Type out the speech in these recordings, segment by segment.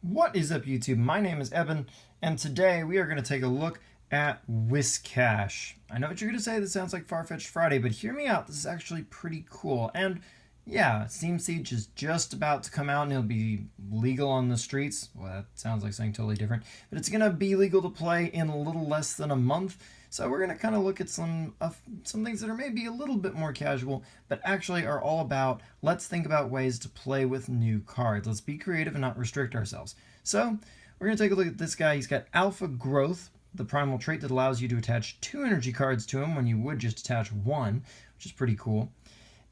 What is up, YouTube? My name is Evan, and today we are going to take a look at Whiscash. I know what you're going to say, this sounds like Far-Fetched Friday, but hear me out, this is actually pretty cool. And yeah, Steam Siege is just about to come out and it'll be legal on the streets. Well, that sounds like something totally different, but it's going to be legal to play in a little less than a month. So we're going to kind of look at some things that are maybe a little bit more casual, but actually are all about, let's think about ways to play with new cards. Let's be creative and not restrict ourselves. So we're going to take a look at this guy. He's got Alpha Growth, the primal trait that allows you to attach 2 energy cards to him when you would just attach 1, which is pretty cool.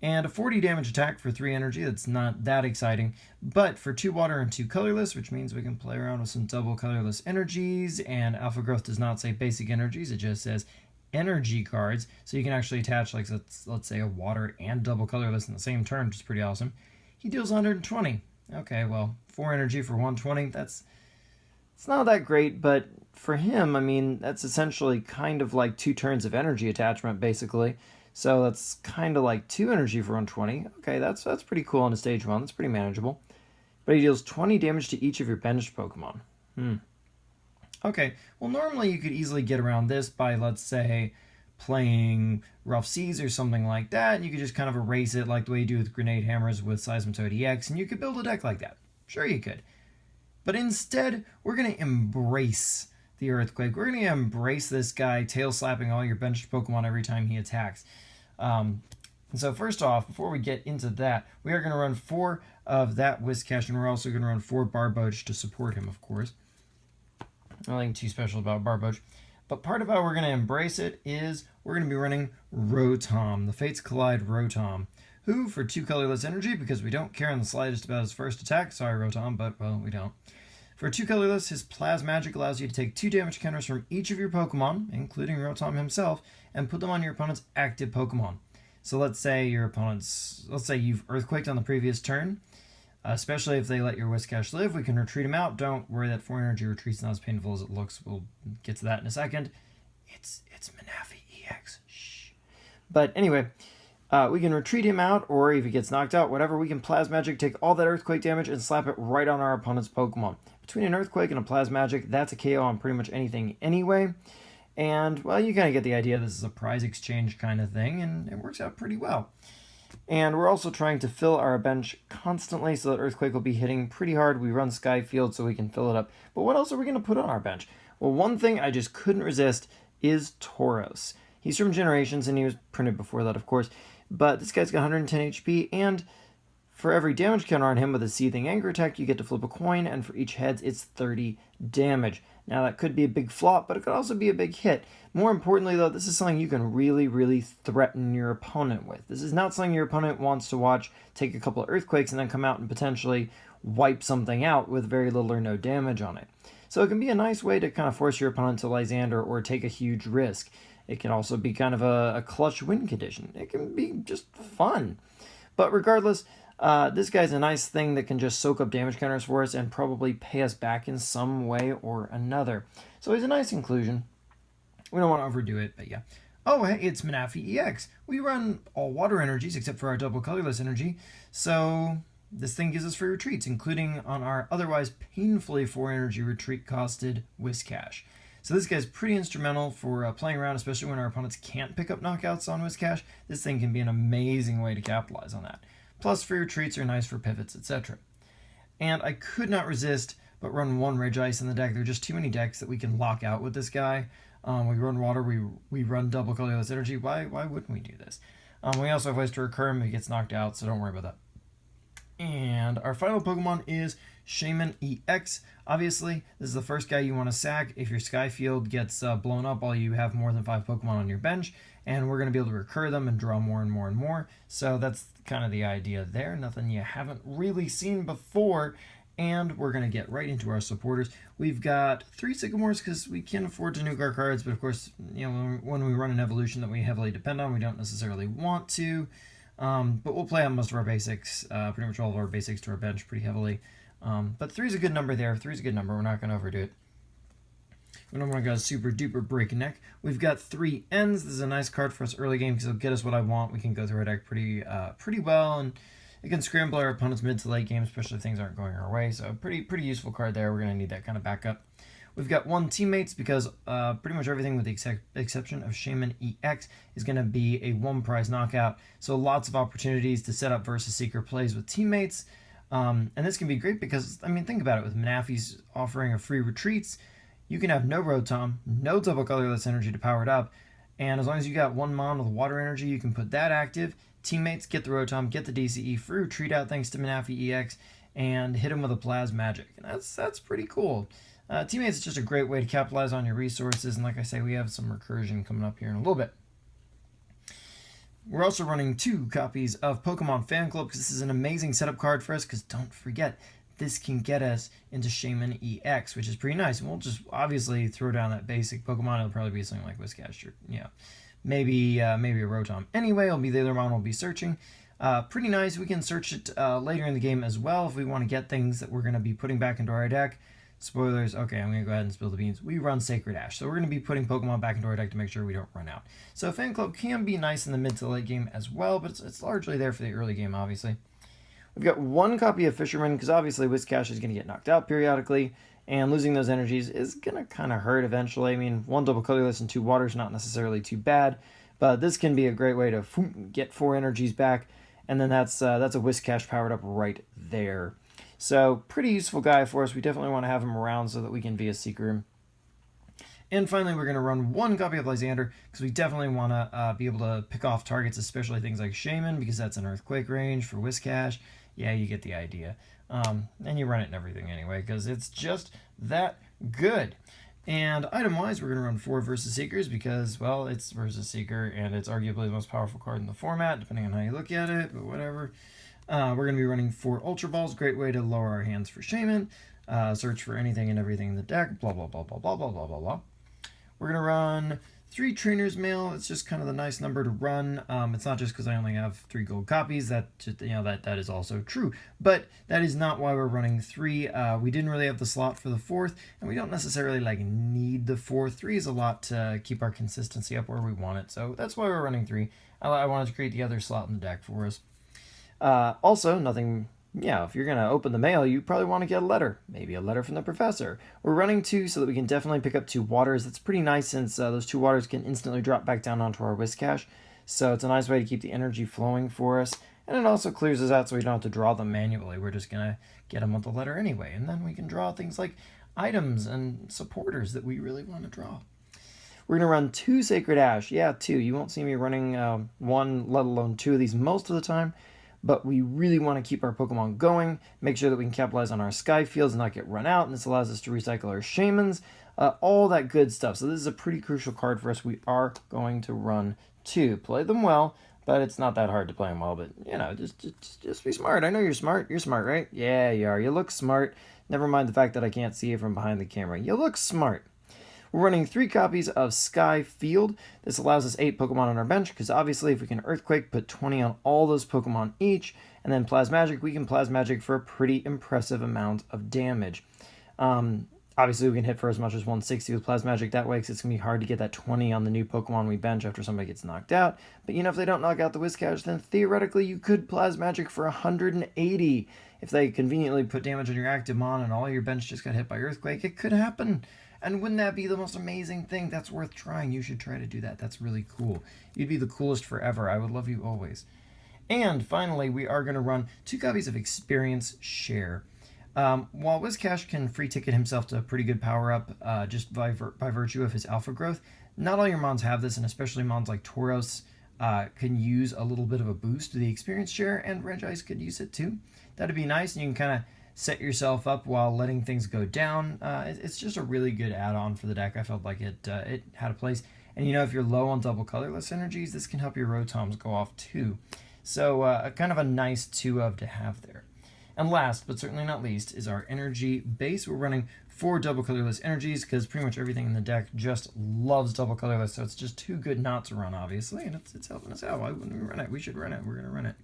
And a 40 damage attack for 3 energy. That's not that exciting, but for 2 water and 2 colorless, which means we can play around with some double colorless energies. And Alpha Growth does not say basic energies, it just says energy cards. So you can actually attach, like, let's say a water and double colorless in the same turn, which is pretty awesome. He deals 120. Okay, well, 4 energy for 120, it's not that great, but for him, I mean, that's essentially kind of like 2 turns of energy attachment, basically. So that's kind of like 2 energy for 120. Okay, that's pretty cool on a stage 1. That's pretty manageable. But he deals 20 damage to each of your benched Pokemon. Okay, well, normally you could easily get around this by, let's say, playing Rough Seas or something like that, and you could just kind of erase it like the way you do with Grenade Hammers with Seismitoad EX, and you could build a deck like that. Sure, you could. But instead, we're going to embrace the Earthquake. We're going to embrace this guy tail slapping all your benched Pokemon every time he attacks. And so first off, before we get into that, we are going to run 4 of that Whiscash, and we're also going to run 4 Barboach to support him, of course. Nothing too special about Barboach. But part of how we're going to embrace it is we're going to be running Rotom, the Fates Collide Rotom, who, for 2 colorless energy, because we don't care in the slightest about his first attack, sorry Rotom, but, well, we don't. For 2 colorless, his Plasmagic allows you to take 2 damage counters from each of your Pokemon, including Rotom himself, and put them on your opponent's active Pokemon. So let's say you've Earthquaked on the previous turn, especially if they let your Whiscash live, we can retreat him out. Don't worry, that 4 energy retreat's not as painful as it looks. We'll get to that in a second. It's Manaphy EX. Shh. But anyway, we can retreat him out, or if he gets knocked out, whatever, we can Plasmagic, take all that Earthquake damage, and slap it right on our opponent's Pokemon. Between an Earthquake and a Plasmagic, that's a KO on pretty much anything anyway. And, well, you kind of get the idea. This is a prize exchange kind of thing, and it works out pretty well. And we're also trying to fill our bench constantly so that Earthquake will be hitting pretty hard. We run Skyfield so we can fill it up. But what else are we going to put on our bench? Well, one thing I just couldn't resist is Tauros. He's from Generations, and he was printed before that, of course. But this guy's got 110 HP, and for every damage counter on him with a Seething Anger attack, you get to flip a coin, and for each heads, it's 30 damage. Now, that could be a big flop, but it could also be a big hit. More importantly, though, this is something you can really, really threaten your opponent with. This is not something your opponent wants to watch take a couple of Earthquakes and then come out and potentially wipe something out with very little or no damage on it. So it can be a nice way to kind of force your opponent to Lysander or take a huge risk. It can also be kind of a clutch win condition. It can be just fun. But regardless, this guy's a nice thing that can just soak up damage counters for us and probably pay us back in some way or another. So he's a nice inclusion. We don't want to overdo it, but yeah. Oh, hey, it's Manaphy EX. We run all water energies except for our double colorless energy. So this thing gives us free retreats, including on our otherwise painfully 4 energy retreat costed Whiscash. So this guy's pretty instrumental for playing around, especially when our opponents can't pick up knockouts on Whiscash. This thing can be an amazing way to capitalize on that. Plus, free retreats are nice for pivots, etc. And I could not resist but run 1 Regice in the deck. There are just too many decks that we can lock out with this guy. We run water, we run double colorless energy. Why wouldn't we do this? We also have ways to recur him if he gets knocked out, so don't worry about that. And our final Pokemon is Shaman EX. Obviously, this is the first guy you want to sack if your Skyfield gets blown up while you have more than 5 Pokemon on your bench, and we're going to be able to recur them and draw more and more and more. So that's kind of the idea there. Nothing you haven't really seen before. And we're going to get right into our supporters. We've got 3 Sycamores because we can afford to nuke our cards, but of course, you know, when we run an evolution that we heavily depend on, we don't necessarily want to. But we'll play on most of our basics, pretty much all of our basics to our bench pretty heavily. But 3 is a good number there. 3 is a good number. We're not going to overdo it. We don't want to go super duper breakneck. We've got 3 Ends. This is a nice card for us early game because it'll get us what I want. We can go through our deck pretty well, and It can scramble our opponent's mid to late game, especially if things aren't going our way. So pretty useful card there. We're going to need that kind of backup. We've got 1 teammates because pretty much everything with the exception of Shaman EX is going to be a 1 prize knockout. So lots of opportunities to set up versus Seeker plays with teammates. And this can be great because, I mean, think about it. With Manafi's offering a free retreats, you can have no Rotom, no double colorless energy to power it up. And as long as you got 1 Mon with water energy, you can put that active. Teammates get the Rotom, get the DCE, free retreat out thanks to Manafi EX, and hit him with a Plasmagic. And that's pretty cool. Teammates is just a great way to capitalize on your resources, and like I say, we have some recursion coming up here in a little bit. We're also running 2 copies of Pokemon Fan Club because this is an amazing setup card for us, because don't forget, this can get us into Shaman EX, which is pretty nice. And we'll just obviously throw down that basic Pokemon. It'll probably be something like Whiscash or, maybe a Rotom. Anyway, it'll be the other one we'll be searching. Pretty nice. We can search it later in the game as well if we want to get things that we're going to be putting back into our deck. Spoilers, okay, I'm going to go ahead and spill the beans. We run Sacred Ash, so we're going to be putting Pokemon back into our deck to make sure we don't run out. So Fan Club can be nice in the mid to late game as well, but it's largely there for the early game, obviously. We've got 1 copy of Fisherman, because obviously Whiscash is going to get knocked out periodically, and losing those energies is going to kind of hurt eventually. I mean, 1 double colorless and 2 water is not necessarily too bad, but this can be a great way to get 4 energies back, and then that's a Whiscash powered up right there. So, pretty useful guy for us. We definitely want to have him around so that we can be a Seeker him. And finally, we're going to run 1 copy of Lysander, because we definitely want to be able to pick off targets, especially things like Shaman, because that's an Earthquake range for Whiscash. Yeah, you get the idea. And you run it and everything anyway, because it's just that good. And item-wise, we're going to run 4 versus Seekers, because, well, it's versus Seeker, and it's arguably the most powerful card in the format, depending on how you look at it, but whatever. We're going to be running 4 Ultra Balls, great way to lower our hands for Shaman, search for anything and everything in the deck, blah, blah, blah, blah, blah, blah, blah, blah, blah. We're going to run 3 Trainer's Mail. It's just kind of the nice number to run. It's not just because I only have 3 gold copies. That just, that is also true. But that is not why we're running 3. We didn't really have the slot for the 4th, and we don't necessarily need the 4th. 3 is a lot to keep our consistency up where we want it, so that's why we're running 3. I wanted to create the other slot in the deck for us. Also, if you're going to open the mail, you probably want to get a letter. Maybe a letter from the professor. We're running 2 so that we can definitely pick up 2 waters. That's pretty nice since those 2 waters can instantly drop back down onto our Whiscash. So it's a nice way to keep the energy flowing for us. And it also clears us out so we don't have to draw them manually. We're just going to get them with the letter anyway. And then we can draw things like items and supporters that we really want to draw. We're going to run 2 Sacred Ash. Yeah, 2. You won't see me running 1, let alone 2 of these most of the time. But we really want to keep our Pokemon going, make sure that we can capitalize on our Sky Fields and not get run out, and this allows us to recycle our Shamans, all that good stuff. So this is a pretty crucial card for us. We are going to run 2. Play them well, but it's not that hard to play them well, but, just be smart. I know you're smart. You're smart, right? Yeah, you are. You look smart. Never mind the fact that I can't see you from behind the camera. You look smart. We're running 3 copies of Sky Field. This allows us 8 Pokemon on our bench, because obviously if we can Earthquake, put 20 on all those Pokemon each, and then Plasmagic, we can Plasmagic for a pretty impressive amount of damage. Obviously we can hit for as much as 160 with Plasmagic that way, because it's going to be hard to get that 20 on the new Pokemon we bench after somebody gets knocked out. But if they don't knock out the Whiscash, then theoretically you could Plasmagic for 180. If they conveniently put damage on your active Mon and all your bench just got hit by Earthquake, it could happen. And wouldn't that be the most amazing thing? That's worth trying. You should try to do that. That's really cool. You'd be the coolest forever. I would love you always. And finally, we are going to run 2 copies of Experience Share. While Whiscash can free ticket himself to a pretty good power-up just by virtue of his alpha growth, not all your Mons have this, and especially Mons like Tauros can use a little bit of a boost to the Experience Share, and Regice could use it too. That'd be nice, and you can kind of set yourself up while letting things go down. It's just a really good add-on for the deck. I felt like it had a place. And if you're low on double colorless energies, this can help your Rotoms go off too. So kind of a nice 2-of to have there. And last, but certainly not least, is our energy base. We're running 4 double colorless energies because pretty much everything in the deck just loves double colorless, so it's just too good not to run, obviously, and it's helping us out. Why wouldn't we run it? We should run it. We're going to run it.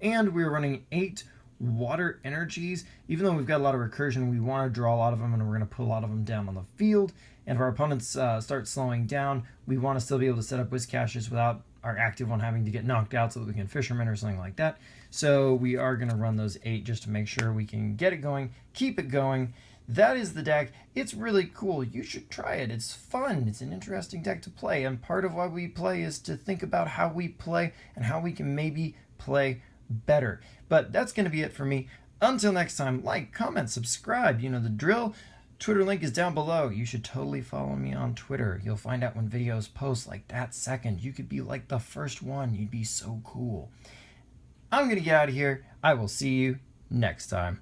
And we're running 8 water energies. Even though we've got a lot of recursion, we want to draw a lot of them, and we're going to put a lot of them down on the field. And if our opponents start slowing down, we want to still be able to set up Whiscashes without our active one having to get knocked out so that we can Fisherman or something like that. So we are going to run those 8 just to make sure we can get it going, keep it going. That is the deck. It's really cool. You should try it. It's fun. It's an interesting deck to play. And part of why we play is to think about how we play and how we can maybe play better. But that's going to be it for me. Until next time, like, comment, subscribe. You know the drill. Twitter link is down below. You should totally follow me on Twitter. You'll find out when videos post like that second. You could be like the first one. You'd be so cool. I'm going to get out of here. I will see you next time.